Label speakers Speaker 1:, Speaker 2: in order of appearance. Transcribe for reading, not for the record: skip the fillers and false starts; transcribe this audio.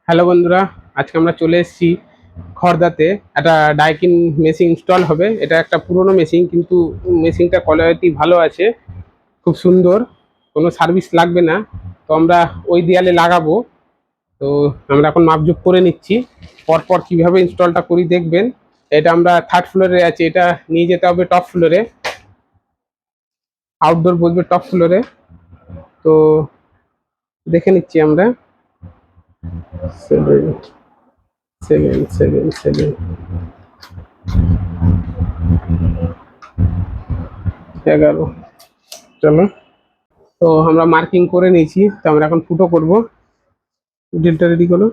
Speaker 1: Hello বন্ধুরা, আজকে আমরা চলে এসেছি খড়দাতে। একটা ডাইকিন মেশিন ইনস্টল হবে। এটা একটা পুরনো মেশিন, কিন্তু মেশিনটা কোয়ালিটি ভালো আছে, খুব সুন্দর, কোনো সার্ভিস লাগবে না। তো আমরা ওই দেয়ালে লাগাবো। তো আমরা এখন মাপজোক করে নিচ্ছি, পরপর কিভাবে ইনস্টলটা করি দেখবেন। এটা আমরা থার্ড ফ্লোরে আছি, এটা নিয়ে যেতে হবে টপ ফ্লোরে, আউটডোর বসবে টপ ফ্লোরে। তো দেখে নিচ্ছি আমরা। 7 11, চলো। তো আমরা মার্কিং করে নিয়েছি, তো আমরা এখন ফুটো করব। ডিলটা রেডি করো।